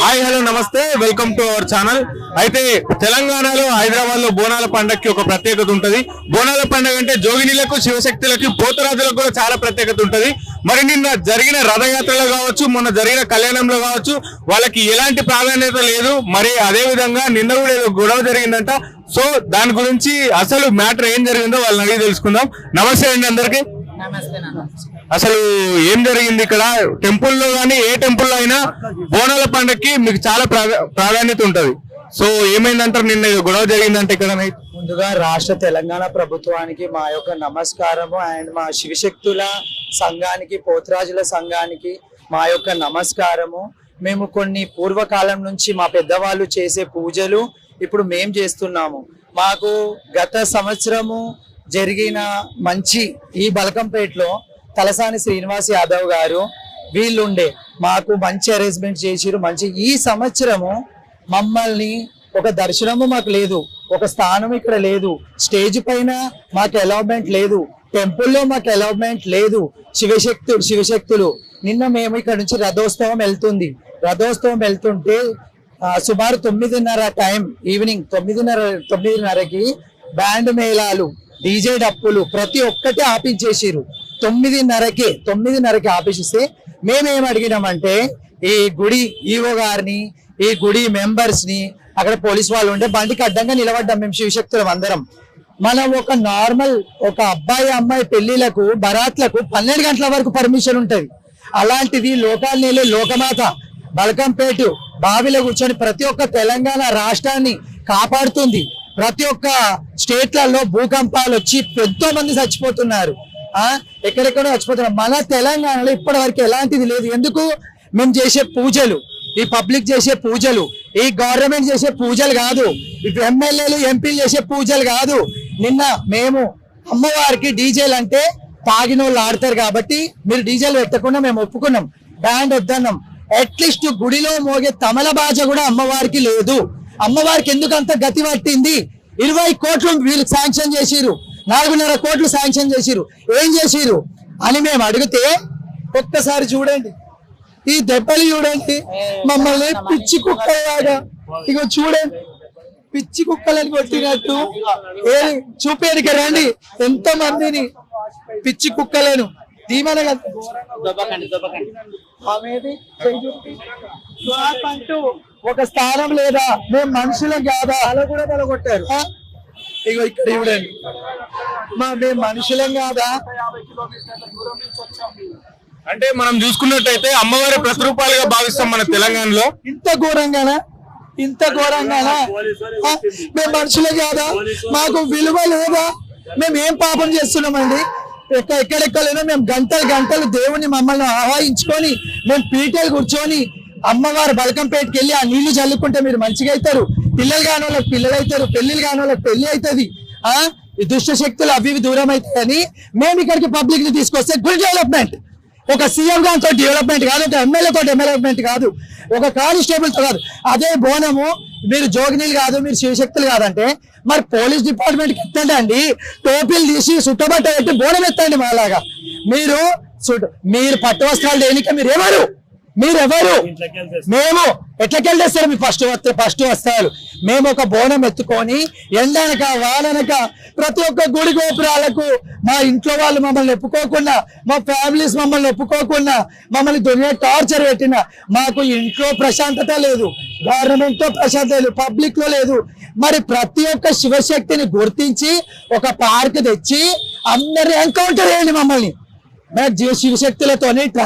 Hi hello నమస్తే welcome to our channel. అయితే తెలంగాణలో హైదరాబాద్ లో బోనాల పండుగకి ఒక ప్రత్యేకత ఉంటది. బోనాల పండుగ అంటే జోగినీలకు, శివశక్తులకు, పోతరాజులకు కూడా చాలా ప్రత్యేకత ఉంటది. మరి నిన్న జరిగిన రథయాత్రలో కావచ్చు, మొన్న జరిగిన కళ్యాణంలో కావచ్చు, వాళ్ళకి ఎలాంటి ప్రాధాన్యత లేదు. మరి అదే విధంగా నిన్న కూడా ఏదో గొడవ జరిగిందంట. సో దాని గురించి అసలు మ్యాటర్ ఏం జరిగిందో వాళ్ళని అడిగి తెలుసుకుందాం. నమస్తే అండి అందరికి. అసలు ఏం జరిగింది ఇక్కడ? టెంపుల్లో కానీ ఏ టెంపుల్లో అయినా బోనాల పండుగకి మీకు చాలా ప్రాధాన్యత ఉంటది. సో ఏమైందంటారు? నిన్న గొడవ జరిగిందంటే ఇక్కడ. ముందుగా రాష్ట్ర తెలంగాణ ప్రభుత్వానికి మా యొక్క నమస్కారము అండ్ మా శివశక్తుల సంఘానికి, పోతరాజుల సంఘానికి మా యొక్క నమస్కారము. మేము కొన్ని పూర్వకాలం నుంచి మా పెద్దవాళ్ళు చేసే పూజలు ఇప్పుడు మేం చేస్తున్నాము. మాకు గత సంవత్సరము జరిగిన మంచి ఈ బల్కంపేటలో తలసాని శ్రీనివాస్ యాదవ్ గారు వీళ్ళుండే మాకు మంచి అరేంజ్మెంట్ చేసిరు. మంచి ఈ సంవత్సరము మమ్మల్ని ఒక దర్శనము మాకు లేదు, ఒక స్థానం ఇక్కడ లేదు, స్టేజ్ పైన మాకు అలాట్మెంట్ లేదు, టెంపుల్లో మాకు అలాట్మెంట్ లేదు. శివశక్తులు నిన్న మేము ఇక్కడ నుంచి రథోత్సవం వెళ్తుంటే సుమారు 9:30 టైం, ఈవినింగ్ 9:30కి బ్యాండ్ మేళాలు, డీజే డప్పులు ప్రతి ఒక్కటి ఆపించేసిరు. 9:30కి ఆపేసిస్తే మేమేం అడిగినామంటే ఈ గుడి ఈవో గారిని, ఈ గుడి మెంబర్స్ ని, అక్కడ పోలీస్ వాళ్ళు ఉంటే బండికి అడ్డంగా నిలబడ్డాం మేము శివశక్తులం అందరం. మనం ఒక నార్మల్ ఒక అబ్బాయి అమ్మాయి పెళ్లిలకు, బరాత్లకు 12 గంటల వరకు పర్మిషన్ ఉంటది. అలాంటిది లోకాలనేలే లోకమాత బల్కంపేట బావిలో కూర్చొని ప్రతి ఒక్క తెలంగాణ రాష్ట్రాన్ని కాపాడుతుంది. ప్రతి ఒక్క స్టేట్లలో భూకంపాలు వచ్చి ఎంతో మంది చచ్చిపోతున్నారు, ఎక్కడెక్కడో చచ్చిపోతున్నారు. మన తెలంగాణలో ఇప్పటి వరకు ఎలాంటిది లేదు. ఎందుకు? మేము చేసే పూజలు, ఈ పబ్లిక్ చేసే పూజలు, ఈ గవర్నమెంట్ చేసే పూజలు కాదు, ఎమ్మెల్యేలు ఎంపీలు చేసే పూజలు కాదు. నిన్న మేము అమ్మవారికి డీజేలు అంటే తాగిన వాళ్ళు ఆడతారు కాబట్టి మీరు డీజేలు పెట్టకుండా మేము ఒప్పుకున్నాం, బ్యాండ్ వద్దన్నాం. అట్లీస్ట్ గుడిలో మోగే తమల బాజ కూడా అమ్మవారికి లేదు. అమ్మవారికి ఎందుకు అంత గతి పట్టింది? 20 కోట్లు వీళ్ళు శాంక్షన్ చేసిరు, 4.5 కోట్లు శాంక్షన్ చేసిరు. ఏం చేసిరు అని మేము అడిగితే ఒక్కసారి చూడండి, ఈ దెబ్బలు చూడండి, మమ్మల్ని పిచ్చి కుక్కలాగా ఇగో చూడండి, పిచ్చి కుక్కలని కొట్టినట్టు. చూపేదికి రండి ఎంత మందిని పిచ్చి కుక్కలను ధీమనగా ఒక స్థానం లేదా? మేము మనుషులం కాదా? అలా కూడా తలగొట్టారు. ఇగో ఇక్కడ చూడండి, మేము మనుషులం కాదా? అంటే మనం చూసుకున్నట్టయితే అమ్మవారి ప్రతిరూపాలుగా భావిస్తాం మన తెలంగాణలో. ఇంత ఘోరంగానా? మేము మనుషులే కాదా? మాకు విలువ లేదా? మేము ఏం పాపం చేస్తున్నామండి? ఎక్కడెక్కడైనా మేము గంటలు దేవుని మమ్మల్ని ఆహ్వానించుకొని మేము పీటలు కూర్చొని అమ్మవారు బల్కంపేటకి వెళ్ళి ఆ నీళ్లు చల్లుకుంటే మీరు మంచిగా అవుతారు, పిల్లలు కాని వాళ్ళకి పిల్లలు అవుతారు, పెళ్లిళ్ళు కాని వాళ్ళకి పెళ్లి అవుతుంది, ఈ దుష్ట శక్తులు అవి దూరం అవుతాయని మేము ఇక్కడికి పబ్లిక్ ని తీసుకొస్తే గుడ్ డెవలప్మెంట్. ఒక సీఎం గారితో డెవలప్మెంట్ కాదు, ఒక ఎమ్మెల్యేతో డెవలప్మెంట్ కాదు, ఒక కానిస్టేబుల్ తో కాదు. అదే బోనము మీరు జోగినీలు కాదు, మీరు శివశక్తులు కాదంటే మరి పోలీస్ డిపార్ట్మెంట్కి ఎత్తండి అండి. టోపీలు తీసి సుట్టబట్ట పెట్టి బోనం ఎత్తండి. మాలాగా మీరు పట్టు వస్త్రాలు దేనిక మీరెవరు? మేము ఎట్లకెళ్ళేస్తారు? మీ ఫస్ట్ వస్తారు. మేము ఒక బోనం ఎత్తుకొని ఎండనక వాననక ప్రతి ఒక్క గుడి గోపురాలకు మా ఇంట్లో వాళ్ళు మమ్మల్ని ఒప్పుకోకుండా, మా ఫ్యామిలీస్ మమ్మల్ని ఒప్పుకోకుండా, మమ్మల్ని దునియా టార్చర్ పెట్టిన మాకు ఇంట్లో ప్రశాంతత లేదు, గవర్నమెంట్ తో ప్రశాంతత లేదు, పబ్లిక్ లో లేదు. మరి ప్రతి ఒక్క శివశక్తిని గుర్తించి ఒక పార్క్ తెచ్చి అందరినీ ఎన్కౌంటర్ చేయండి. మమ్మల్ని శివశక్తులతో చేయండి.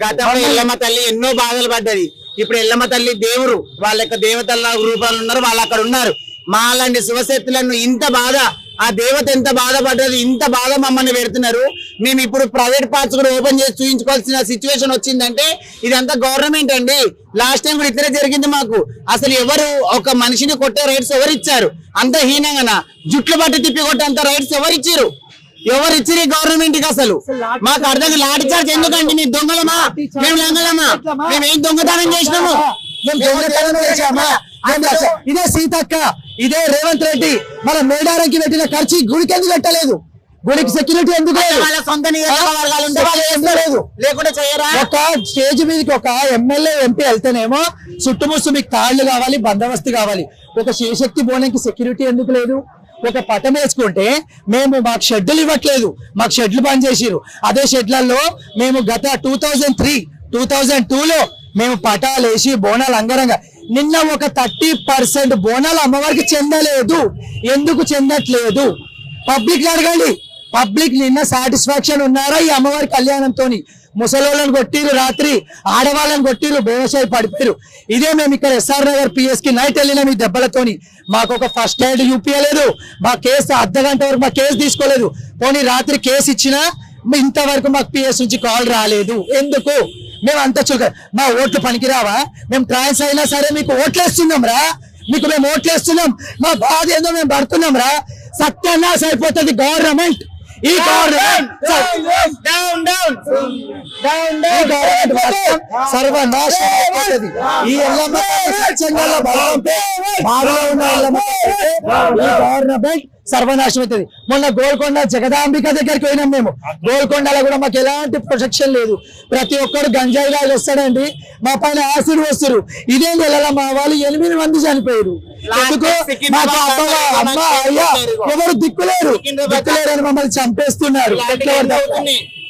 గతంలో ఎల్లమ్మ తల్లి ఎన్నో బాధలు పడ్డది. ఇప్పుడు ఎల్లమ్మ తల్లి దేవుడు, వాళ్ళ యొక్క దేవతల రూపాలు ఉన్నారు, వాళ్ళు అక్కడ ఉన్నారు. మాలాంటి శివశక్తులను ఇంత బాధ, ఆ దేవత ఎంత బాధపడ్డది, ఇంత బాధ మమ్మల్ని పెడుతున్నారు. మేము ఇప్పుడు ప్రైవేట్ పార్ట్స్ కూడా ఓపెన్ చేసి చూపించుకోవాల్సిన సిచ్యువేషన్ వచ్చిందంటే ఇదంతా గవర్నమెంట్ అండి. లాస్ట్ టైం కూడా ఇతరే జరిగింది మాకు. అసలు ఎవరు ఒక మనిషిని కొట్టే రైట్స్ ఎవరు ఇచ్చారు? అంత హీనంగా జుట్లు పట్టి తిప్పి కొట్టే అంత రైట్స్ ఎవరిచ్చారు? ఎవరిచ్చిరి గవర్నమెంట్ కి? అసలు మాకు అర్థం లాఠీ చార్జ్ ఎందుకండి? మీ దొంగలమా? మేము దొంగలమా? మేమేం దొంగతనం చేసినాము? ఇదే సీతక్క, ఇదే రేవంత్ రెడ్డి మన మేడారంకి పెట్టిన ఖర్చు గుడికి ఎందుకు పెట్టలేదు? గుడికి సెక్యూరిటీ ఎందుకు లేదు? వాళ్ళ సొంత నియోజకవర్గాలు ఉంటే వాళ్ళు చేస్తారు, లేకుంటే చేయరా? ఒక స్టేజ్ మీదకి ఒక ఎమ్మెల్యే ఎంపీ వెళ్తేనేమో చుట్టుముట్టు మీకు తాళ్లు కావాలి, బందోబస్తు కావాలి. ఒక శివశక్తి బోనానికి సెక్యూరిటీ ఎందుకు లేదు? ఒక పటం వేసుకుంటే మాకు షెడ్లు ఇవ్వట్లేదు, మాకు షెడ్లు బంద్ చేసిరు. అదే షెడ్లలో మేము గత 2003, 2002లో మేము పటాలు వేసి బోనాలు అంగరంగ నిన్న ఒక 30% బోనాలు అమ్మవారికి చెందలేదు. ఎందుకు చెందట్లేదు? పబ్లిక్ అడగండి. పబ్లిక్ నిన్న సాటిస్ఫాక్షన్ ఉన్నారా ఈ అమ్మవారి కళ్యాణంతో? ముసలోళ్ళని కొట్టిరు, రాత్రి ఆడవాళ్ళని కొట్టిరు, బేవసాయి పడిపోయారు. ఇదే మేము ఇక్కడ ఎస్ఆర్ నగర్ పిఎస్ కి నైట్ వెళ్ళినాం ఈ దెబ్బలతోని. మాకు ఒక ఫస్ట్ ఎయిడ్ చూపించలేదు, మా కేసు అర్ధగంట వరకు మా కేసు తీసుకోలేదు. పోనీ రాత్రి కేసు ఇచ్చినా ఇంతవరకు మాకు పిఎస్ నుంచి కాల్ రాలేదు. ఎందుకు? మేము అంత మా ఓట్లు పనికిరావా? మేము ట్రాన్స్ అయినా సరే మీకు ఓట్లేస్తున్నాం రా, మీకు మేము ఓట్లేస్తున్నాం. మా బాధ ఏందో మేము పడుతున్నాం రా. సత్యానాశ అయిపోతుంది గవర్నమెంట్. ఈ గవర్నమెంట్ సర్వనాశనం అయిపోతుంది. ఈ ఎల్లమ్మ స్వచ్ఛంగా బలవంతే బాగా ఉన్న ఎల్లమ్మ ఈ గవర్నమెంట్ సర్వనాశనం అవుతుంది. మొన్న గోల్కొండ జగదాంబిక దగ్గరికి పోయినాం మేము. గోల్కొండలో కూడా మాకు ఎలాంటి ప్రొటెక్షన్ లేదు. ప్రతి ఒక్కరు గంజాయి రాజు వస్తాడండి, మా పైన యాసిడ్ వస్తారు. ఇదే నెలలో మా వాళ్ళు 8 మంది చనిపోయారు. ఎందుకు? మాకు అమ్మ అయ్యా ఎవరు దిక్కులేరు అని మమ్మల్ని చంపేస్తున్నారు.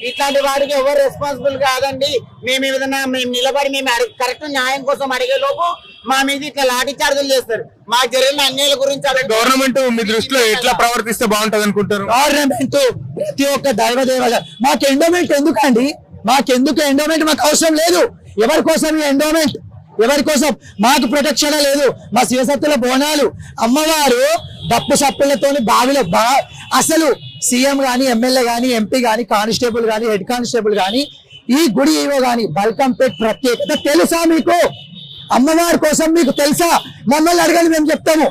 ఇట్లాంటి వాడికి ఎవరు రెస్పాన్సిబుల్ కాదండి. మేము ఏదైనా మేము నిలబడి మేము కరెక్ట్ న్యాయం కోసం అడిగే లోపు మా మీద ఇట్లా లాఠీ చార్జీలు చేస్తారు. మాకు జరిగిన అన్యాయాల గురించి గవర్నమెంట్ మీ దృష్టిలో ఎట్లా ప్రవర్తిస్తే బాగుంటది అనుకుంటారు? గవర్నమెంట్ ప్రతి ఒక్క దైవదేవ మాకు ఎండోమెంట్ ఎందుకండి? మాకెందుకు ఎండోమెంట్? మాకు అవసరం లేదు. ఎవరి కోసం ఈ ఎండోమెంట్? ఎవరి కోసం? మాకు ప్రొటెక్షన్ లేదు. మా శివశక్తుల బోనాలు అమ్మవారు డప్పు సప్పులతోని బావిలో అసలు సీఎం గాని, ఎమ్మెల్యే గాని, ఎంపీ గాని, కానిస్టేబుల్ గాని, హెడ్ కానిస్టేబుల్ గాని, ఈ గుడి ఈవో గాని బల్కంపేట్ ప్రత్యేకత తెలుసా మీకు? అమ్మవారి కోసం మీకు తెలుసా? మమ్మల్ని అడగండి, మేము చెప్తాము.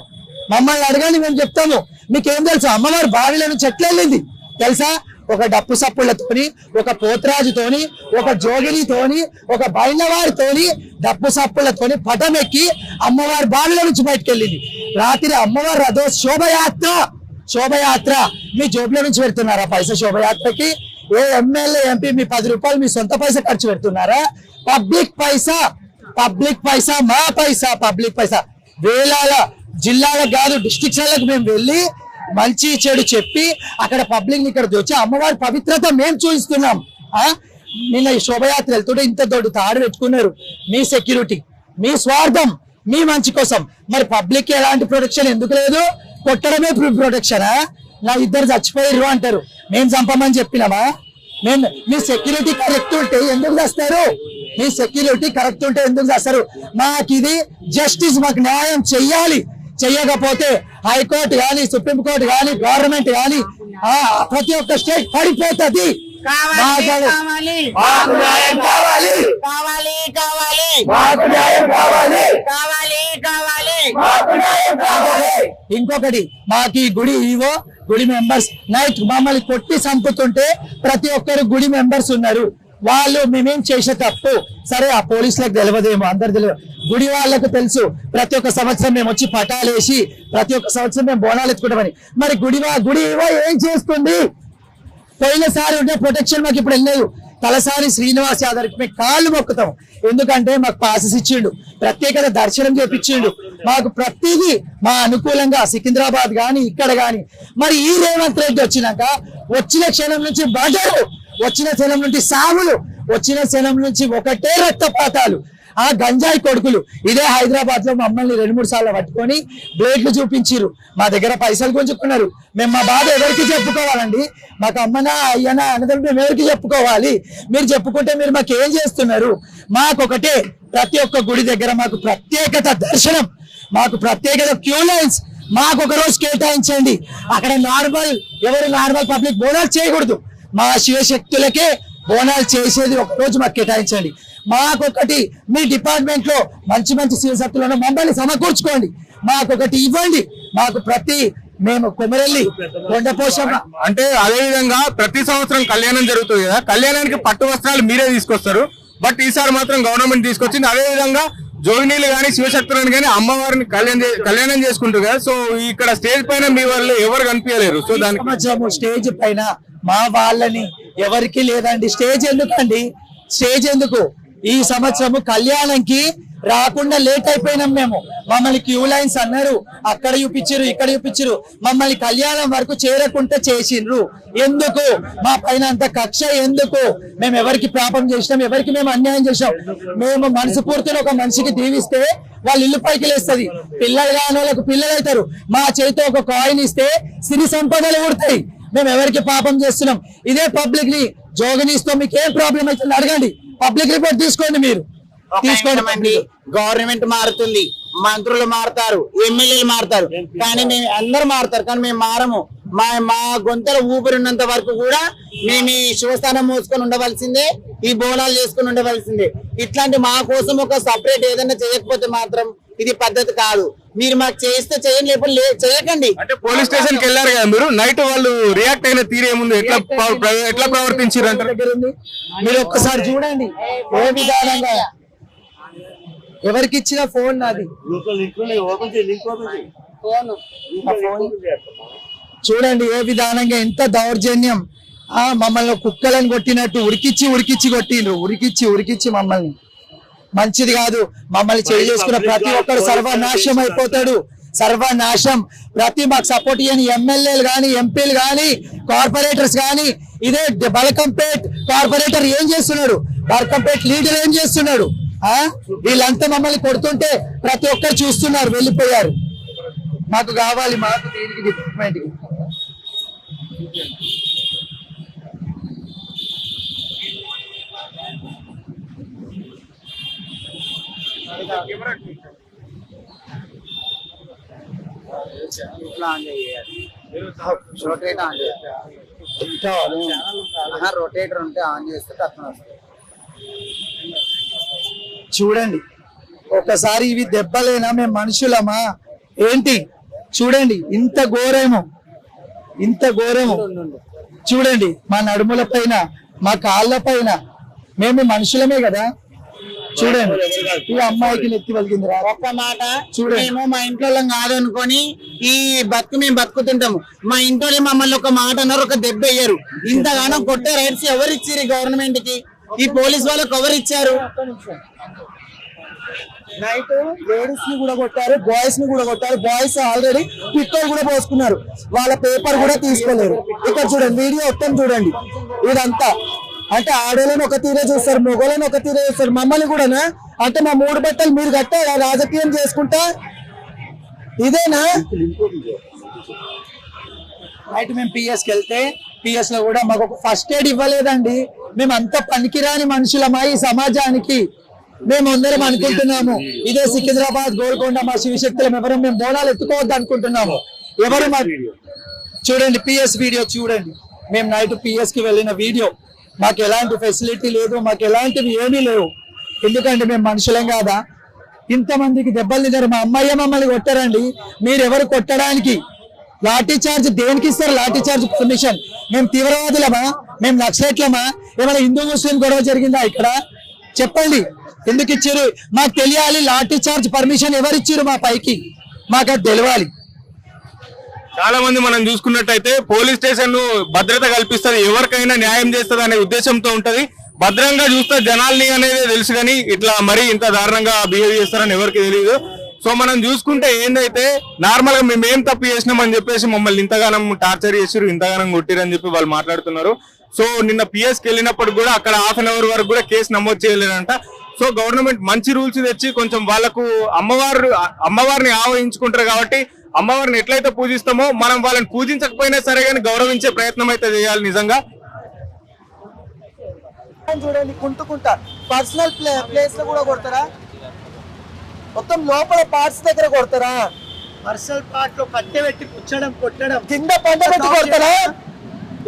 మమ్మల్ని అడగండి, మేము చెప్తాము. మీకేం తెలుసు? అమ్మవారి బావిలో నుంచి ఎట్లా వెళ్ళింది తెలుసా? ఒక డప్పు సప్పులతోని, ఒక పోతరాజుతోని, ఒక జోగినితోని, ఒక బైలవారితోని, డప్పు సప్పులతోని పటం ఎక్కి అమ్మవారి బావిలో నుంచి బయటకు వెళ్ళింది. రాత్రి అమ్మవారి రథో శోభయాత్ర మీ జోబులో నుంచి పెడుతున్నారా పైసా శోభయాత్రకి? ఏ ఎమ్మెల్యే ఎంపీ మీ 10 రూపాయలు మీ సొంత పైసా ఖర్చు పెడుతున్నారా? పబ్లిక్ పైసా, మా పైసా, పబ్లిక్ పైసా. వేలాల జిల్లాలకు కాదు డిస్ట్రిక్ట్లకు మేము వెళ్ళి మంచి చెడు చెప్పి అక్కడ పబ్లిక్ ఇక్కడ వచ్చి అమ్మవారి పవిత్రత మేము చూపిస్తున్నాం. నిన్న ఈ శోభయాత్ర వెళ్తుంటే ఇంత దొడ్డు తాడు పెట్టుకున్నారు. మీ సెక్యూరిటీ, మీ స్వార్థం, మీ మంచి కోసం. మరి పబ్లిక్ ఎలాంటి ప్రొటెక్షన్ ఎందుకు లేదు? కొట్టడమే ప్రొటెక్షనా? నా 2 చచ్చిపోయారు అంటారు. మేము చంపమని చెప్పినామా? మీ సెక్యూరిటీ కరెక్ట్ ఉంటే ఎందుకు చేస్తారు? మీ సెక్యూరిటీ కరెక్ట్ ఉంటే ఎందుకు చేస్తారు? మాకు ఇది జస్టిస్, మాకు న్యాయం చెయ్యాలి. చెయ్యకపోతే హైకోర్టు గాని, సుప్రీంకోర్టు గాని, గవర్నమెంట్ గాని ప్రతి ఒక్క స్టేట్ పడిపోతుంది. ఇంకొకటి, మాకు ఈ గుడి ఈవో, గుడి మెంబర్స్ నైట్ మమ్మల్ని కొట్టి చంపుతుంటే ప్రతి ఒక్కరు గుడి మెంబర్స్ ఉన్నారు. వాళ్ళు మేమేం చేసే తప్పు సరే ఆ పోలీసులకు తెలియదేమో, అందరు తెలియదు. గుడి వాళ్ళకు తెలుసు. ప్రతి ఒక్క సంవత్సరం మేము వచ్చి పటాలు వేసి ప్రతి ఒక్క సంవత్సరం మేము బోనాలు ఎత్తుకుంటామని. మరి గుడి ఏం చేస్తుంది? పోయినసారి ఉంటే ప్రొటెక్షన్ మాకు ఇప్పుడు వెళ్ళలేదు. తలసారి శ్రీనివాస్ యాదవ్కి మేము కాళ్ళు మొక్కుతాం. ఎందుకంటే మాకు పాసెస్ ఇచ్చిండు, ప్రత్యేకత దర్శనం చేపించిండు. మాకు ప్రతిదీ మా అనుకూలంగా సికింద్రాబాద్ గాని ఇక్కడ గాని. మరి ఈ రేవంత్ రెడ్డి వచ్చినాక వచ్చిన క్షణం నుంచి బడరు, వచ్చిన క్షణం నుంచి సావులు, వచ్చిన క్షణం నుంచి ఒకటే రక్తపాతాలు. ఆ గంజాయి కొడుకులు ఇదే హైదరాబాద్ లో మమ్మల్ని 2-3 సార్లు పట్టుకొని బ్లేడ్లు చూపించారు. మా దగ్గర పైసలు గుంజుకున్నారు. మేము మా బాధ ఎవరికి చెప్పుకోవాలండి? మాకు అమ్మనా అయ్యనా అన్నది మేము ఎవరికి చెప్పుకోవాలి? మీరు చెప్పుకుంటే మీరు మాకు ఏం చేస్తున్నారు? మాకొకటే, ప్రతి ఒక్క గుడి దగ్గర మాకు ప్రత్యేకత దర్శనం, మాకు ప్రత్యేకత క్యూ లైన్స్ మాకు ఒక రోజు కేటాయించండి. అక్కడ ఎవరు నార్మల్ పబ్లిక్ బోనాలు చేయకూడదు. మా శివశక్తులకే బోనాలు చేసేది ఒక రోజు మాకు కేటాయించండి. మాకొకటి మీ డిపార్ట్మెంట్ లో మంచి శివశక్తులను మమ్మల్ని సమకూర్చుకోండి. మాకొకటి ఇవ్వండి. మాకు మేము కొమరెల్లి కొండపోషమ్మ అంటే అదే విధంగా ప్రతి సంవత్సరం కళ్యాణం జరుగుతుంది కదా, కళ్యాణానికి పట్టు వస్త్రాలు మీరే తీసుకొస్తారు. బట్ ఈసారి మాత్రం గవర్నమెంట్ తీసుకొచ్చింది. అదే విధంగా జోగినీలు కానీ శివశక్తులను కానీ అమ్మవారిని కళ్యాణం చేసుకుంటారు కదా. సో ఇక్కడ స్టేజ్ పైన మీ వాళ్ళు ఎవరు కనిపించలేరు. సో దానికి స్టేజ్ పైన మా వాళ్ళని ఎవరికి లేదండి. స్టేజ్ ఎందుకండి? స్టేజ్ ఎందుకు? ఈ సంవత్సరము కళ్యాణంకి రాకుండా లేట్ అయిపోయినాం మేము. మమ్మల్ని క్యూ లైన్స్ అన్నారు, అక్కడ చూపించారు, ఇక్కడ చూపించారు. మమ్మల్ని కళ్యాణం వరకు చేరకుండా చేసిండ్రు. ఎందుకు? మా పైన అంత కక్ష ఎందుకు? మేము ఎవరికి పాపం చేసినాం? ఎవరికి మేము అన్యాయం చేసినాం? మేము మనసు పూర్తిగా ఒక మనిషికి దీవిస్తే వాళ్ళ ఇల్లు పైకి లేస్తుంది. పిల్లలు కాని వాళ్ళకు పిల్లలు అవుతారు. మా చేతితో ఒక కాయిన్ ఇస్తే సిరి సంపదలు ఊడతాయి. మేము ఎవరికి పాపం చేస్తున్నాం? ఇదే పబ్లిక్ ని జోగినిస్తో మీకు ఏం ప్రాబ్లం అవుతుంది అడగండి. పబ్లిక్ రిపోర్ట్ తీసుకోండి. మీరు తీసుకోండి. గవర్నమెంట్ మారుతుంది, మంత్రులు మారుతారు, ఎమ్మెల్యేలు మారుతారు, కానీ మేము అందరూ మారుతారు, కానీ మేము మారము. మా గొంతుల ఊపిరి ఉన్నంత వరకు కూడా మేము ఈ శివస్థానం మోసుకొని ఉండవలసిందే, ఈ బోనాలు చేసుకుని ఉండవలసిందే. ఇట్లాంటి మా కోసం ఒక సపరేట్ ఏదైనా చేయకపోతే మాత్రం ఇది పద్ధతి కాదు. మీరు మాకు చేస్తే చేయండి, లేకపోతే చేయకండి. అంటే పోలీస్ స్టేషన్ కి వెళ్ళారు కదా మీరు, నైట్ వాళ్ళు రియాక్ట్ అయిన తీరేముంది, ఎట్లా ప్రవర్తించారు అంటారు? మీరు ఒక్కసారి చూడండి ఏ విధానంగా. ఎవరికి ఇచ్చిన ఫోన్ నాది, చూడండి ఏ విధానంగా, ఎంత దౌర్జన్యం. మమ్మల్ని కుక్కలను కొట్టినట్టు ఉరికిచ్చి కొట్టిండ్రు, ఉరికిచ్చి మమ్మల్ని. మంచిది కాదు. మమ్మల్ని చేసుకున్న ప్రతి ఒక్కరు సర్వనాశం అయిపోతాడు, సర్వనాశం. మాకు సపోర్ట్ చేయని ఎమ్మెల్యేలు గాని, ఎంపీలు గాని, కార్పొరేటర్స్ గాని. ఇదే బలకంపేట్ కార్పొరేటర్ ఏం చేస్తున్నాడు? బలకంపేట్ లీడర్ ఏం చేస్తున్నాడు? వీళ్ళంతా మమ్మల్ని కొడుతుంటే ప్రతి ఒక్కరు చూస్తున్నారు, వెళ్ళిపోయారు. మాకు కావాలి, మాకు దీనికి డిపార్ట్మెంట్ కి. రొటేటర్ ఉంటే ఆన్ చేస్తే తక్కువ వస్తుంది. చూడండి ఒకసారి, ఇవి దెబ్బలేనా? మేము మనుషులమా ఏంటి? చూడండి ఇంత ఘోరము, ఇంత ఘోరము. చూడండి మా నడుముల పైన, మా కాళ్ళ పైన. మేము మనుషులమే కదా. చూడండి ఈ అమ్మాయికి నెత్తి వలిగింది. ఒక్క మాట చూడండి, మేము మా ఇంట్లో కాదు అనుకొని ఈ మేము బతుకుతుంటాము. మా ఇంట్లో మమ్మల్ని ఒక మాట అన్నారు, ఒక దెబ్బ వేయరు. ఇంతగానో కొట్టే రైట్స్ ఎవరు ఇచ్చారు గవర్నమెంట్ కి? ఈ పోలీస్ వాళ్ళకి ఎవరు ఇచ్చారు? నైట్ లేడీస్ ని కూడా కొట్టారు, బాయ్స్ ని కూడా కొట్టారు. బాయ్స్ ఆల్రెడీ పిట్టలు కూడా పోసుకున్నారు, వాళ్ళ పేపర్ కూడా తీసుకోలేరు. ఇక్కడ చూడండి వీడియో మొత్తం చూడండి. ఇదంతా అంటే ఆడోళ్ళని ఒక తీరే చూస్తారు, మొగోళ్ళని ఒక తీరే చూస్తారు. మమ్మల్ని కూడా అంటే మా మూడు బట్టలు మీరు కట్టారా రాజకీయం చేసుకుంటా? ఇదేనా? నైట్ మేము పిఎస్కి వెళ్తే పిఎస్ లో కూడా మాకు ఒక ఫస్ట్ ఎయిడ్ ఇవ్వలేదండి. మేము అంత పనికిరాని మనుషులమా ఈ సమాజానికి? మేము అందరం అనుకుంటున్నాము ఇదే సికింద్రాబాద్ గోల్కొండ మా శివశక్తులం ఎవరు మేము బోనాలు ఎత్తుకోవద్దు అనుకుంటున్నాము. ఎవరు మా చూడండి పిఎస్ వీడియో చూడండి. మేము నైట్ పిఎస్ కి వెళ్ళిన వీడియో. మాకు ఎలాంటి ఫెసిలిటీ లేదు, మాకు ఎలాంటివి ఏమీ లేవు. ఎందుకంటే మేము మనుషులం కాదా? ఇంతమందికి దెబ్బలు తిన్నారు. మా అమ్మయ్య మమ్మల్ని కొట్టారండి. మీరు ఎవరు కొట్టడానికి? లాఠీ చార్జ్ దేనికి ఇస్తారు? Lathi charge permission. మేము తీవ్రవాదులమా? మేము నక్సలైట్లమా? ఏమైనా హిందూ ముస్లిం గొడవ జరిగిందా ఇక్కడ? చెప్పండి ఎందుకు ఇచ్చారు? మాకు తెలియాలి. లాఠీ చార్జ్ పర్మిషన్ ఎవరు ఇచ్చారు మా పైకి? మాకు అది తెలియాలి. చాలా మంది మనం చూసుకున్నట్టయితే పోలీస్ స్టేషన్ భద్రత కల్పిస్తుంది, ఎవరికైనా న్యాయం చేస్తుంది అనే ఉద్దేశంతో ఉంటది. భద్రంగా చూస్తే జనాల్ని అనేది తెలుసు, కానీ ఇట్లా మరీ ఇంత దారుణంగా బిహేవ్ చేస్తారని ఎవరికి తెలియదు. సో మనం చూసుకుంటే ఏందైతే నార్మల్ గా మేము ఏం తప్పు చేసినామని చెప్పేసి మమ్మల్ని ఇంతగానం టార్చర్ చేసిరు, ఇంతగానం కొట్టిరని చెప్పి వాళ్ళు మాట్లాడుతున్నారు. సో నిన్న పిఎస్కి వెళ్ళినప్పుడు కూడా అక్కడ హాఫ్ అన్ అవర్ వరకు కూడా కేసు నమోదు చేయలేదంట. సో గవర్నమెంట్ మంచి రూల్స్ తెచ్చి కొంచెం వాళ్ళకు అమ్మవారిని ఆవహించుకుంటారు కాబట్టి అమ్మవారిని ఎట్లయితే పూజిస్తామో మనం వాళ్ళని పూజించకపోయినా సరే కానీ గౌరవించే ప్రయత్నం అయితే చేయాలి నిజంగా. చూడండి కుంటుకుంటా పర్సనల్ ప్లేస్ లో కూడా కొడతారా? మొత్తం లోపల పార్ట్స్ దగ్గర కొడతారా? పర్సనల్ పార్ట్ లో కట్టె పెట్టి కొట్టడం కింద పంట పెట్టి కొడతారా?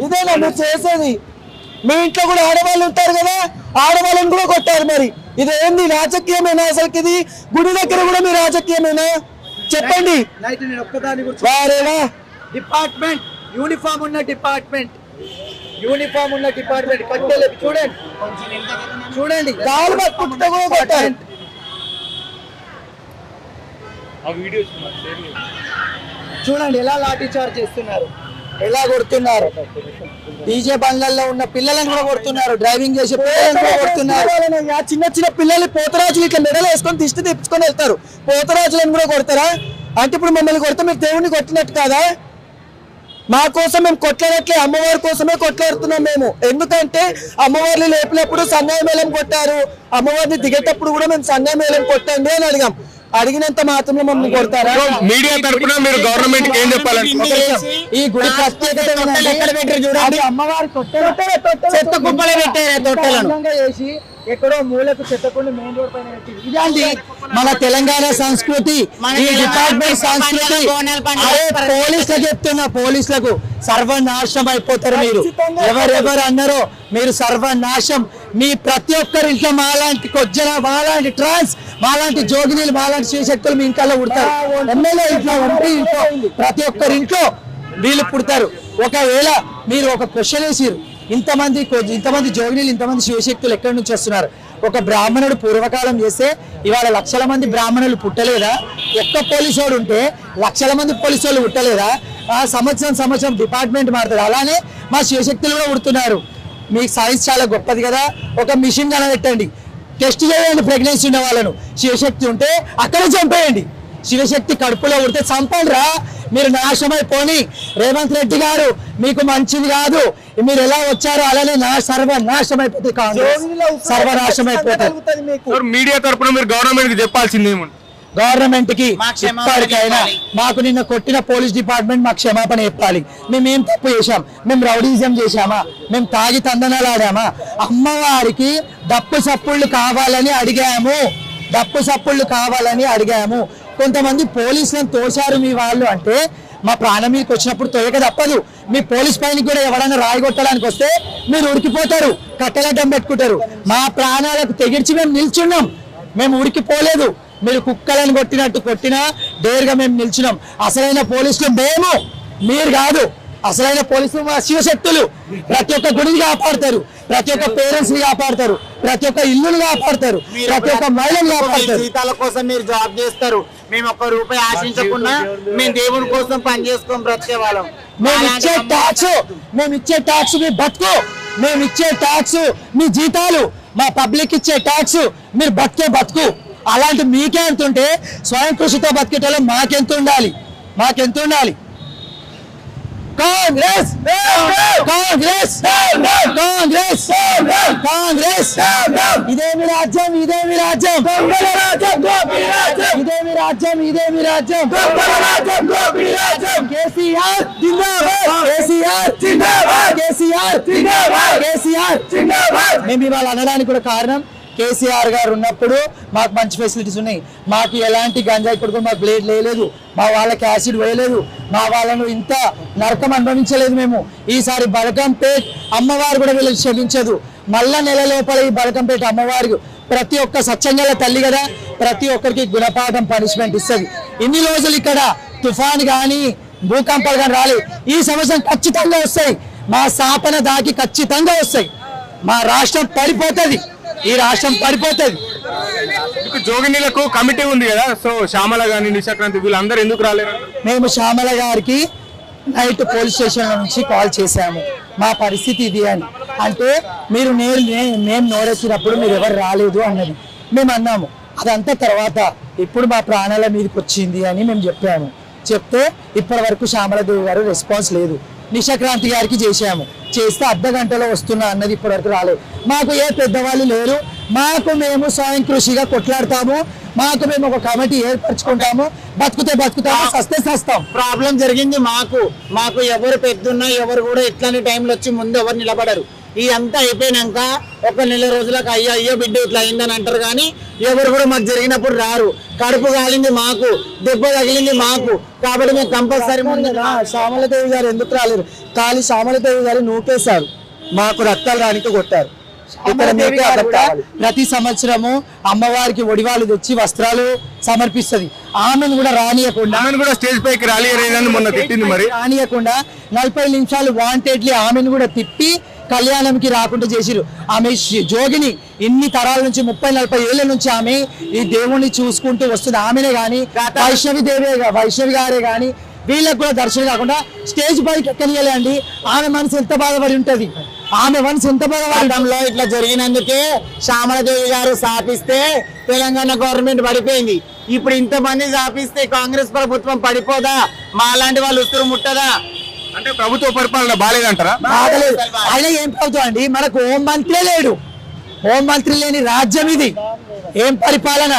ఇదేనా మీరు చేసేది? మీ ఇంట్లో కూడా ఆడవాళ్ళు ఉంటారు కదా, ఆడవాళ్ళని కూడా కొట్టారు. మరి ఇదేంది? రాజకీయమేనా అసలుకి? ఇది గుడి దగ్గర కూడా మీ రాజకీయమేనా? చెప్పండి. వారేనా డిపార్ట్మెంట్ యూనిఫామ్ ఉన్న డిపార్ట్మెంట్ కట్టెలు చూడండి, చూడండి కాలు పట్టుకుంటే కూడా కొట్టారు. చూడండి ఎలా లాఠీ చార్జ్ చేస్తున్నారు, ఎలా కొడుతున్నారు. డీజే బండ్లలో ఉన్న పిల్లలను కూడా కొడుతున్నారు, డ్రైవింగ్ చేసే పిల్లలను కూడా కొడుతున్నారు. చిన్న చిన్న పిల్లలు పోతరాజులు ఇట్లా మెడలు వేసుకొని దిష్టి తెప్పించుకొని వెళ్తారు, పోతరాజులను కూడా కొడతారా? అంటే ఇప్పుడు మమ్మల్ని కొడితే మీరు దేవుడిని కొట్టినట్టు కాదా? మా కోసం మేము కొట్లాడట్లే, అమ్మవారి కోసమే కొట్లాడుతున్నాం మేము. ఎందుకంటే అమ్మవారిని లేపినప్పుడు సన్నాయి మేళం కొట్టారు, అమ్మవారిని దిగేటప్పుడు కూడా మేము సన్నాయి మేళం కొట్టండి అని అడిగాం. అడిగినంత మాత్రమే మమ్మల్ని కొడతారా? మీడియా తరపున మీరు గవర్నమెంట్ కి ఏం చెప్పాలంటే ఈ గుడి ప్రత్యేకత చూడండి, అమ్మవారి చెత్త కుప్పలు పెట్టారు, చేసి ఎక్కడో మూలకు చెత్తకుండా మెయిన్ రోడ్ పైన పెట్టి. ఇదండి మన తెలంగాణ సంస్కృతి, ఈ డిపార్ట్మెంట్ సంస్కృతి. పోలీసులకు చెప్తున్నా, పోలీసులకు సర్వనాశనం అయిపోతారు మీరు. ఎవరెవరు అన్నారో మీరు సర్వనాశం. మీ ప్రతి ఒక్కరి ఇంట్లో మాలాంటి కొజ్జన, మాలాంటి ట్రాన్స్, మాలాంటి జోగినీలు, మాలాంటి శివశక్తులు మీ ఇంట్లో పుడతారు. ఎమ్మెల్యే ఇంట్లో, ఎంపీ ఇంట్లో, ప్రతి ఒక్కరి ఇంట్లో వీళ్ళు పుడతారు. ఒకవేళ మీరు ఒక క్వశ్చన్ వేసిరు, ఇంతమంది జోగినీలు, ఇంతమంది శివశక్తులు ఎక్కడి నుంచి వస్తున్నారు? ఒక బ్రాహ్మణుడు పూర్వకాలం చేస్తే ఇవాళ లక్షల మంది బ్రాహ్మణులు పుట్టలేదా? ఒక్క పోలీసు వాడు ఉంటే లక్షల మంది పోలీసు వాళ్ళు పుట్టలేదా? ఆ సంవత్సరం డిపార్ట్మెంట్ మారుతారు. అలానే మా శివశక్తులు కూడా పుడుతున్నారు. మీ సైన్స్ చాలా గొప్పది కదా, ఒక మిషన్ కనబెట్టండి, టెస్ట్ చేయండి ప్రెగ్నెన్సీ ఉన్న వాళ్ళను. శివశక్తి ఉంటే అక్కడ చంపేయండి, శివశక్తి కడుపులో ఉడితే చంపండి రా. మీరు నాశమైపోని. రేవంత్ రెడ్డి గారు మీకు మంచిది కాదు, మీరు ఎలా వచ్చారో అలానే సర్వనాశం అయిపోతుంది, సర్వనాశం అయిపోతుంది. మీడియా తరపున మీరు గవర్నమెంట్ కి చెప్పాల్సింది ఏముంది? గవర్నమెంట్ కి ఇప్పటికైనా మాకు నిన్న కొట్టిన పోలీస్ డిపార్ట్మెంట్ మాకు క్షమాపణ చెప్పాలి. మేమేం తప్పు చేశాం? మేము రౌడీజం చేశామా? మేము తాగి తందనాలు ఆడామా? అమ్మవారికి డప్పు సప్పుళ్ళు కావాలని అడిగాము. కొంతమంది పోలీసులను తోశారు మీ వాళ్ళు అంటే మా ప్రాణం మీదకి వచ్చినప్పుడు తోయక తప్పదు. మీ పోలీస్ పైన కూడా ఎవరైనా రాయి కొట్టడానికి వస్తే మీరు ఉడికిపోతారు, కట్టెలడ్డం పెట్టుకుంటారు. మా ప్రాణాలకు తెగించి మేము నిల్చున్నాం, మేము ఉడికిపోలేదు. మీరు కుక్కలను కొట్టినట్టు కొట్టినా డేర్గా మేము నిల్చున్నాం. అసలైన పోలీసులు మేము, మీరు కాదు. అసలైన పోలీసులు మా శివశక్తులు. ప్రతి ఒక్క గుడిని కాపాడతారు, ప్రతి ఒక్క పేరెంట్స్ ని కాపాడతారు, ప్రతి ఒక్క ఇల్లుని కాపాడతారు, ప్రతి ఒక్క మహిళను కాపాడతారు. జీతాల కోసం మీరు జాబ్ చేస్తారు, మేము ఒక్క రూపాయి ఆశించకుండా మేము దేవుని కోసం పని చేసుకొని బ్రతికే వాళ్ళం. మేము ఇచ్చే ట్యాక్స్ మీ బతుకు, మేము ఇచ్చే ట్యాక్స్ మీ జీతాలు, మా పబ్లిక్ ఇచ్చే ట్యాక్స్ మీరు బతికే బతుకు. అలాంటి మీకే ఎంత ఉంటే స్వయం కృషితో బతికేటోళ్ళు మాకెంత ఉండాలి? కాంగ్రెస్ కాంగ్రెస్ కాంగ్రెస్ కాంగ్రెస్. ఇదేమి రాజ్యం, ఇదేమి రాజ్యం, ఇదేమి రాజ్యం, ఇదేమి రాజ్యం. కేసీఆర్ జిందాబాద్, కేసీఆర్ జిందాబాద్, కేసీఆర్ జిందాబాద్, కేసీఆర్ జిందాబాద్. మేము ఇవాళ అనడానికి కూడా కారణం, కేసీఆర్ గారు ఉన్నప్పుడు మాకు మంచి ఫెసిలిటీస్ ఉన్నాయి. మాకు ఎలాంటి గంజాయి కొడుకు మాకు బ్లేడ్ లేదు, మా వాళ్ళకి యాసిడ్ వేయలేదు, మా వాళ్ళను ఇంత నరకం అనుభవించలేదు మేము. ఈసారి బలకంపేట్ అమ్మవారు కూడా వీళ్ళకి క్షమించదు. మళ్ళా నెల లోపల ఈ బలకంపేట అమ్మవారికి ప్రతి ఒక్క సత్యంగల తల్లి కదా, ప్రతి ఒక్కరికి గుణపాఠం పనిష్మెంట్ ఇస్తుంది. ఇన్ని రోజులు ఇక్కడ తుఫాన్ కానీ భూకంపాలు కానీ రాలేదు, ఈ సంవత్సరం ఖచ్చితంగా వస్తాయి. మా శాపన దాకి ఖచ్చితంగా వస్తాయి. మా రాష్ట్రం పడిపోతుంది, ఈ రాష్ట్రం పడిపోతుంది. జోగినీలకు కమిటీ ఉంది కదా, సో శ్యామల గాని నిశాక్రాంతి వీళ్ళందరూ ఎందుకు రాలేరు? మేము శ్యామల గారికి నైట్ పోలీస్ స్టేషన్ నుంచి కాల్ చేశాము, మా పరిస్థితి ఇది అని. అంటే మీరు మేము నోరెత్తినప్పుడు మీరు ఎవరు రాలేదు అన్నది మేము అన్నాము. అదంతా తర్వాత ఇప్పుడు మా ప్రాణాల మీదకి వచ్చింది అని మేము చెప్పాము. చెప్తే ఇప్పటి వరకు శ్యామలదేవి గారు రెస్పాన్స్ లేదు. నిశాక్రాంతి గారికి చేశాము, చేస్తే అర్ధ గంటలో వస్తున్నా అన్నది ఇప్పటి వరకు రాలేదు. మాకు ఏ పెద్దవాళ్ళు లేరు, మేము స్వయం కృషిగా కొట్లాడతాము, మేము ఒక కమిటీ ఏర్పరచుకుంటాము, బతుకుతాము, సస్తే సస్తాం. ప్రాబ్లం జరిగింది మాకు ఎవరు పెద్దన్నా ఎవరు కూడా ఇట్లాంటి టైంలో వచ్చి ముందు ఎవరు నిలబడరు. ఇదంతా అయిపోయినాక ఒక నెల రోజులకు అయ్యో బిడ్డ ఇట్లా అయిందని అంటారు, కానీ ఎవరు కూడా మాకు జరిగినప్పుడు రారు. కడుపు కాలింది మాకు, దెబ్బ తగిలింది మాకు, కాబట్టి మేము కంపల్సరీ ముందు. శ్యామలదేవి గారు ఎందుకు రాలేరు? ఖాళీ శ్యామలదేవి గారు నూకేశారు, మాకు రక్తాలు రానికి కొట్టారు. ప్రతి సంవత్సరము అమ్మవారికి ఒడివాళ్ళు తెచ్చి వస్త్రాలు సమర్పిస్తుంది. ఆమెను కూడా రానియకుండా స్టేజ్ పైకి రానియకుండా 40 నిమిషాలు వాంటెడ్లీ ఆమెను కూడా తిప్పి కళ్యాణంకి రాకుండా చేసిరు. ఆమె జోగిని ఇన్ని తరాల నుంచి 30-40 ఏళ్ల నుంచి ఆమె ఈ దేవుణ్ణి చూసుకుంటూ వస్తుంది. ఆమెనే గాని వైష్ణవి గారే గాని వీళ్ళకు కూడా దర్శనం కాకుండా స్టేజ్ పైకి ఎక్కనియలే అండి. ఆమె మనసు ఎంత బాధపడి ఉంటది, ఆమె మనసు ఎంత బాధపడడంలో ఇట్లా జరిగినందుకే శ్యామలదేవి గారు శాపిస్తే తెలంగాణ గవర్నమెంట్ పడిపోయింది. ఇప్పుడు ఇంతమంది శాపిస్తే కాంగ్రెస్ ప్రభుత్వం పడిపోదా? మా లాంటి వాళ్ళు ఉత్తరు ముట్టదా? అంటే ప్రభుత్వ పరిపాలన బాలేదంటారా? బాగలేదు. ఆయన ఏం ప్రభుత్వం అండి, మనకు హోం మంత్రి లేడు. హోం మంత్రి లేని రాజ్యం ఇది. ఏం పరిపాలన?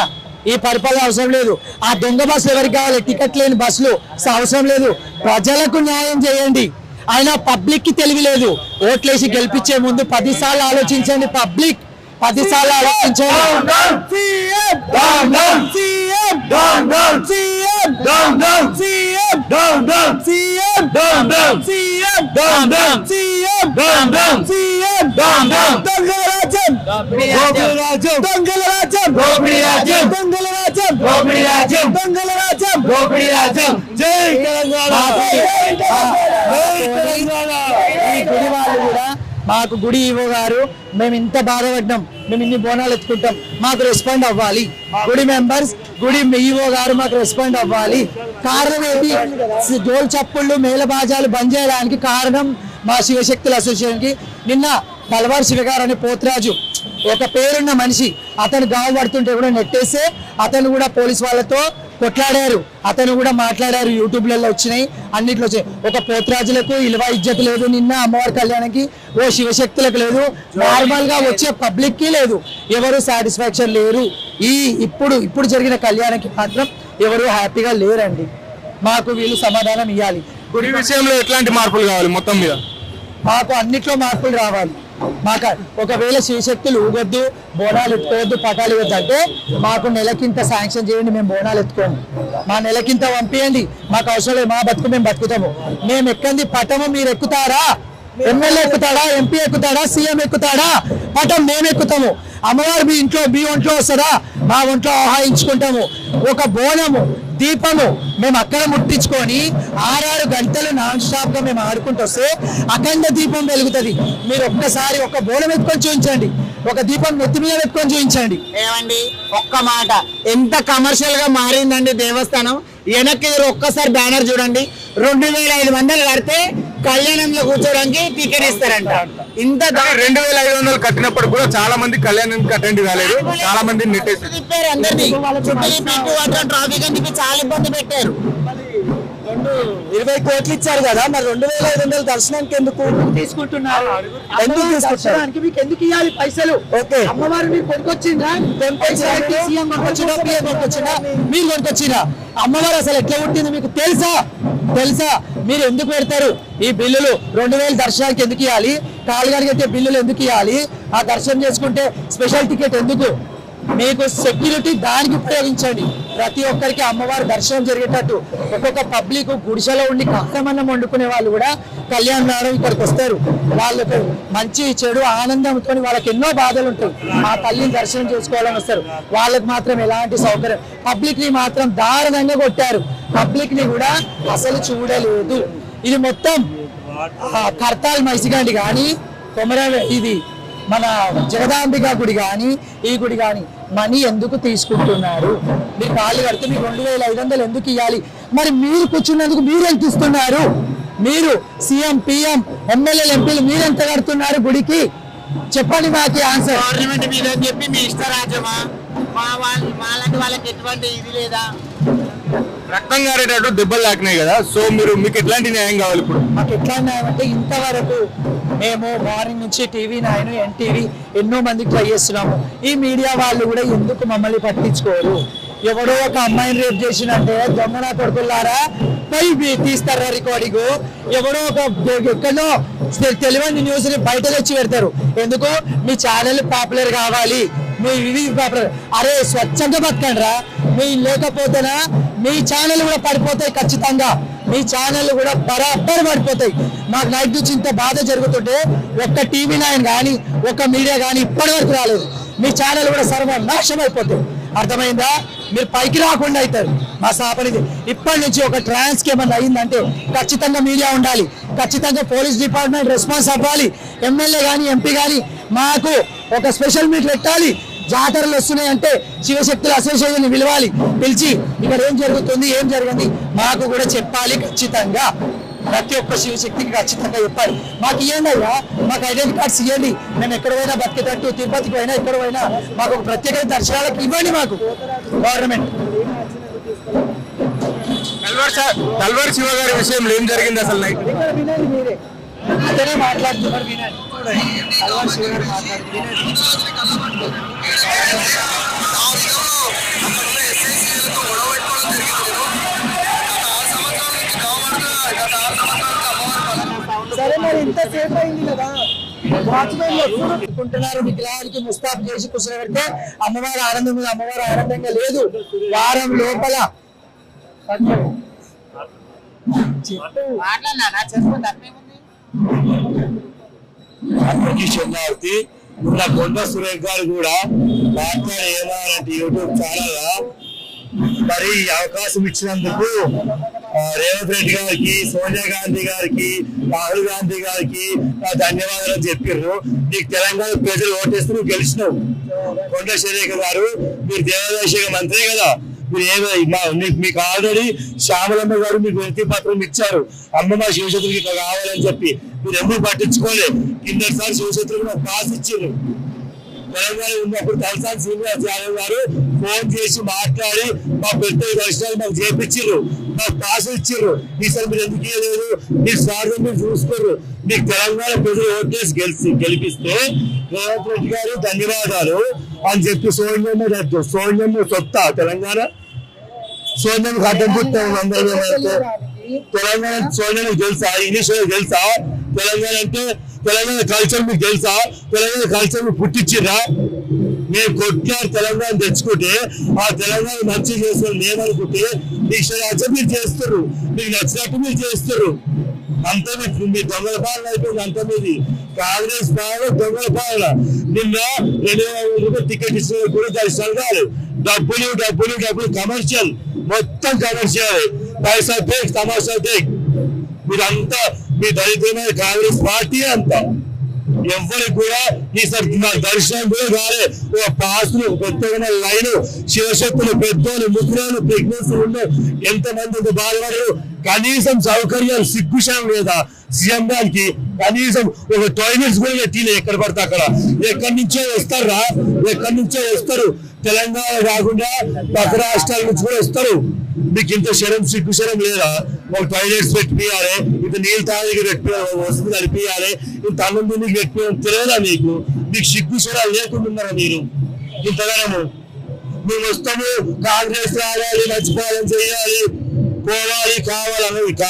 ఈ పరిపాలన అవసరం లేదు. ఆ దొంగ బస్సులు ఎవరికి కావాలి? టికెట్ లేని బస్సులు అవసరం లేదు. ప్రజలకు న్యాయం చేయండి. ఆయన పబ్లిక్ కి తెలివి లేదు. ఓట్లేసి గెలిపించే ముందు 10 సార్లు ఆలోచించండి. పబ్లిక్ 10 సార్లు ఆలోచించండి. మాకు గుడి ఈవో గారు మేము ఇంత బాధపడ్డాం, మేము ఇన్ని బోనాలు ఎత్తుకుంటాం, మాకు రెస్పాండ్ అవ్వాలి. గుడి మెంబర్స్, గుడి ఈవో గారు మాకు రెస్పాండ్ అవ్వాలి. కారణం ఏంటి? జోల్ చప్పుళ్ళు మేళబాజాలు బంద్ చేయడానికి కారణం మా శివశక్తుల అసోసియేషన్ కి. నిన్న బల్వార్ శివ గారు అనే పోతురాజు ఒక పేరున్న మనిషి, అతను గావు పడుతుంటే కూడా నెట్టేస్తే అతను కూడా పోలీస్ వాళ్ళతో కొట్లాడారు. అతను కూడా మాట్లాడారు. యూట్యూబ్లలో వచ్చినాయి, అన్నిట్లో వచ్చాయి. ఒక పోతురాజులకు ఇల్వా ఇజ్జత్ లేదు. నిన్న అమ్మవారి కళ్యాణానికి ఓ శివశక్తులకు లేదు, నార్మల్ గా వచ్చే పబ్లిక్ కి లేదు. ఎవరు సాటిస్ఫాక్షన్ లేరు. ఇప్పుడు జరిగిన కళ్యాణానికి మాత్రం ఎవరు హ్యాపీగా లేరండి. మాకు వీళ్ళు సమాధానం ఇవ్వాలి. గుడి విషయంలో ఎట్లాంటి మార్పులు కావాలి? మొత్తం మీద మాకు అన్నిట్లో మార్పులు రావాలి. మాకు ఒకవేళ శివశక్తులు ఊగొద్దు, బోనాలు ఎత్తుకోవద్దు, పటాలు ఇవ్వద్దు అంటే మాకు నెలకింత శాంక్షన్ చేయండి, మేము బోనాలు ఎత్తుకోము. మా నెలకింత పంపించండి, మాకు అవసరం లేదు. మా బతుకు మేము బతుకుతాము. మేము ఎక్కంది పటము మీరు ఎక్కుతారా? ఎమ్మెల్యే ఎక్కుతాడా? ఎంపీ ఎక్కుతాడా? సీఎం ఎక్కుతాడా? పటం మేము ఎక్కుతాము. అమ్మవారు మీ ఒంట్లో వస్తుందా? మా ఒంట్లో ఆహాయించుకుంటాము. ఒక బోనము దీపము మేము అక్కడ ముట్టించుకొని 6 గంటలు నాన్ స్టాప్ గా మేము ఆడుకుంటూ వస్తే అఖండ దీపం వెలుగుతుంది. మీరు ఒక్కసారి ఒక బోనం ఎత్తుకొని చూపించండి, ఒక దీపం నెత్తి మీద పెట్టుకొని చూపించండి. ఏమండి ఒక్క మాట, ఎంత కమర్షియల్ గా మారిందండి దేవస్థానం. వెనక్కి ఒక్కసారి బ్యానర్ చూడండి, 2500 కడితే కళ్యాణంలో కూర్చోడానికి టికెట్ ఇస్తారంట. ఇంత 2500 కట్టినప్పుడు కూడా చాలా మంది కళ్యాణానికి అటెండ్ కాలేదు, చాలా మంది నెట్టేసి తిప్పారు. అందరినీ ట్రాఫిక్ అని చెప్పి చాలా ఇబ్బంది పెట్టారు. 20 కోట్లు ఇచ్చారు కదా, మరి 2500 దర్శనానికి ఎందుకు తీసుకుంటున్నారు? ఎందుకు తీసుకుంటారు? మీకు ఎందుకు ఇవ్వాలి పైసలు? ఓకే, అమ్మవారు మీరు కొనుక్కొచ్చిందా? సీఎం కొనుక్కొచ్చిందా? పిఎం కొనుక్కొచ్చిందా? మీరు కొనుక్కొచ్చిందా? అమ్మవారు అసలు ఎట్లా పుట్టింది మీకు తెలుసా? మీరు ఎందుకు పెడతారు ఈ బిల్లులు? 2000 దర్శనానికి ఎందుకు ఇవ్వాలి? కాలుగాడికి బిల్లులు ఎందుకు ఇవ్వాలి? ఆ దర్శనం చేసుకుంటే స్పెషల్ టికెట్ ఎందుకు? మీకు సెక్యూరిటీ దానికి ఉపయోగించండి. ప్రతి ఒక్కరికి అమ్మవారి దర్శనం జరిగేటట్టు. ఒక్కొక్క పబ్లిక్ గుడిసెలో ఉండి కాకమన్నం వండుకునే వాళ్ళు కూడా కళ్యాణం ఇక్కడికి వస్తారు. వాళ్ళకు మంచి చెడు ఆనందంతో వాళ్ళకి ఎన్నో బాధలు ఉంటాయి. ఆ తల్లిని దర్శనం చేసుకోవాలని వస్తారు. వాళ్ళకి మాత్రం ఎలాంటి సౌకర్యం, పబ్లిక్ ని మాత్రం దారుణంగా కొట్టారు. పబ్లిక్ ని కూడా అసలు చూడలేదు. ఇది మొత్తం కర్తాల్ మైసిగండి కానీ ఇది మన జగదాంబిక గుడి కానీ ఈ గుడి కానీ మనీ ఎందుకు తీసుకుంటున్నారు? మీరు కాళ్ళు కడితే మీకు 2500 ఎందుకు ఇవ్వాలి? మరి మీరు కూర్చున్నందుకు మీరు ఎంత ఇస్తున్నారు? మీరు సీఎం, పిఎం, ఎమ్మెల్యేలు, ఎంపీలు మీరు ఎంత కడుతున్నారు గుడికి? చెప్పండి మాకు ఆన్సర్. గవర్నమెంట్ మీద చెప్పి మీ ఇష్టరాజ్యమా? మాలాంటి వాళ్ళకి ఎటువంటి ఇది లేదా? రక్తం గారేటట్టు దెబ్బలు తాకినాయి కదా, సో మీకు ఎట్లాంటి న్యాయం కావాలి? ఇప్పుడు మాకు ఎట్లాంటి న్యాయం అంటే ఇంతవరకు మేము మార్నింగ్ నుంచి TV9, NTV ఎన్నో మందికి ట్రై చేస్తున్నాము. ఈ మీడియా వాళ్ళు కూడా ఎందుకు మమ్మల్ని పట్టించుకోరు? ఎవడో ఒక అమ్మాయిని రేప్ చేసినంటే దొంగన కొడుకులారా పోయి తీస్తారా రికార్డింగ్? ఎవడో ఒక ఎక్కడో తెలియని న్యూస్ ని బయట తెచ్చి పెడతారు. ఎందుకు? మీ ఛానల్ పాపులర్ కావాలి, మీ ఇవి పాపులర్. అరే స్వచ్ఛంగా బతకండి రా. మీ లేకపోతేనా మీ ఛానల్ కూడా పడిపోతాయి. ఖచ్చితంగా మీ ఛానల్ కూడా బరాబర్ పడిపోతాయి. మాకు నైట్ నుంచి ఇంత బాధ జరుగుతుంటే ఒక్క TV9 కానీ ఒక్క మీడియా కానీ ఇప్పటి వరకు రాలేదు. మీ ఛానల్ కూడా సర్వనాశనం అయిపోతాయి. అర్థమైందా? మీరు పైకి రాకుండా అవుతారు. మా సాపనిది ఇప్పటి నుంచి ఒక ట్రాన్స్కి ఏమన్నా అయిందంటే ఖచ్చితంగా మీడియా ఉండాలి, ఖచ్చితంగా పోలీస్ డిపార్ట్మెంట్ రెస్పాన్స్ అవ్వాలి. ఎమ్మెల్యే కానీ ఎంపీ కానీ మాకు ఒక స్పెషల్ మీట్ పెట్టాలి. జాతరలు వస్తున్నాయి అంటే శివశక్తుల అసోసియేషన్ పిలవాలి, పిలిచి ఇక్కడ ఏం జరుగుతుంది ఏం జరిగింది మాకు కూడా చెప్పాలి. ఖచ్చితంగా ప్రతి ఒక్క శివశక్తికి ఖచ్చితంగా చెప్పాలి. మాకు ఇవ్వండి అయ్యా, మాకు ఐడెంటిటీ కార్డ్స్ ఇవ్వండి. మేము ఎక్కడ పోయినా బతికేటట్టు, తిరుపతికి పోయినా ఎక్కడ పోయినా మాకు ఒక ప్రత్యేక దర్శనాలకు ఇవ్వండి మాకు గవర్నమెంట్. కల్వర్ శివ గారి విషయంలో ఏం జరిగింది అసలు నైట్? వినండి మీరే, అతనే మాట్లాడుతున్నారు వినండి. కల్వర్ శివ గారు మాట్లాడుతున్నారు. సరే మరి ఇంతసేపు అయింది కదా, వాచ్మెన్ అనుకుంటున్నారు విగ్రహానికి ముస్తాబ్ చేసి కూర్చోబెడితే అమ్మవారి ఆనందం మీద అమ్మవారి ఆనందంగా లేదు. వారం లోపల అందరికీ శరణార్థి. ఉన్న కొండ సురేష్ గారు కూడా మాట్లాడేవారంటే యూట్యూబ్ ఛానల్ మరి ఈ అవకాశం ఇచ్చినందుకు రేవంత్ రెడ్డి గారికి, సోనియా గాంధీ గారికి, రాహుల్ గాంధీ గారికి ధన్యవాదాలు చెప్పారు. నీకు తెలంగాణ ప్రజలు ఓటేస్తూ నువ్వు గెలిచినావు. కొండ శేఖర్ గారు మీరు దేవాదాయ శాఖ మంత్రి కదా, మీరు మీకు ఆల్రెడీ శ్యామలమ్మ గారు మీకు వినతి పత్రం ఇచ్చారు, అమ్మమ్మ శివశత్రుకి ఇట్లా కావాలని చెప్పి. మీరు ఎందుకు పట్టించుకోలేదు? కిందసారి శివశత్రుకి మాకు పాస్ ఇచ్చారు. తెలంగాణ ఉన్నప్పుడు తలసాని శ్రీనివాస్ యాదవ్ గారు ఫోన్ చేసి మాట్లాడి మా పెద్ద దర్శనాలు మాకు చేపించారు, మాకు పాస్ ఇచ్చారు. ఈసారి మీరు ఎందుకు ఇవ్వలేదు? మీ స్వార్థం మీరు చూసుకోరు. మీకు తెలంగాణ ప్రజలు ఓటేసి గెలిపిస్తే రేవంత్ రెడ్డి గారు ధన్యవాదాలు అని చెప్పి సోనియమ్మ సొత్త తెలంగాణ సోనియమ్మకి అడ్డం పుట్టాము అందరూ. తెలంగాణ సోనియమ్మకి తెలుసా? ఇంగ్లీష్ తెలుసా? తెలంగాణ అంటే తెలంగాణ కల్చర్ మీకు తెలుసా? తెలంగాణ కల్చర్ పుట్టించిరా? మేము కొట్లాడు తెలంగాణ తెచ్చుకుంటే ఆ తెలంగాణ మంచి చేస్తారు నేననుకుంటే మీకు మీరు చేస్తారు, మీకు నచ్చినట్టు మీరు చేస్తారు. అంతా మీ దొంగల పాలన అయిపోయింది. అంత మీది కాంగ్రెస్ పాలన దొంగల పాలన. నిన్న 2,000 రూపాయలు టికెట్ ఇచ్చిన కూడా దర్శనాలు కాదు. డబ్బులు కమర్షియల్, మొత్తం కమర్షియల్. పైసా టేక్, తమాషా టేక్. మీరంతా మీ దళితమైన కాంగ్రెస్ పార్టీ అంతా ఎవరికి కూడా ఈసారి నాకు దర్శనం కూడా కాలే. ఒక పాసులు పెద్దగా లైన్ శివశక్తులు పెద్దోళ్ళు ముగ్గురు ప్రెగ్నెన్సీ ఉన్న ఎంతమంది బాధపడరు. కనీసం సౌకర్యాలు సిగ్గుశం లేదా సీఎం గారికి? కనీసం ఒక టాయిలెట్స్ కూడా పెట్టిలే. ఎక్కడ పడితే అక్కడ ఎక్కడి నుంచో వస్తారు. తెలంగాణ కాకుండా పక్క రాష్ట్రాల నుంచి కూడా వస్తారు. మీకు ఇంత సిగ్గుశరం లేదా? ఒక టాయిలెట్స్ పెట్టియాలి, ఇంత నీళ్ళు తాగి పెట్టియాలి, వసతి నడిపియాలి, ఇంత అన్నం తిండికి పెట్టియాలి. తెలియదా మీకు? మీకు సిగ్గుశరాలు లేకుండా ఉన్నారా మీరు? ఇంతగానము మేము వస్తాము, కాంగ్రెస్ రావాలి, మంచి పాలన చేయాలి, పోవాలి, కావాలని ఇట్లా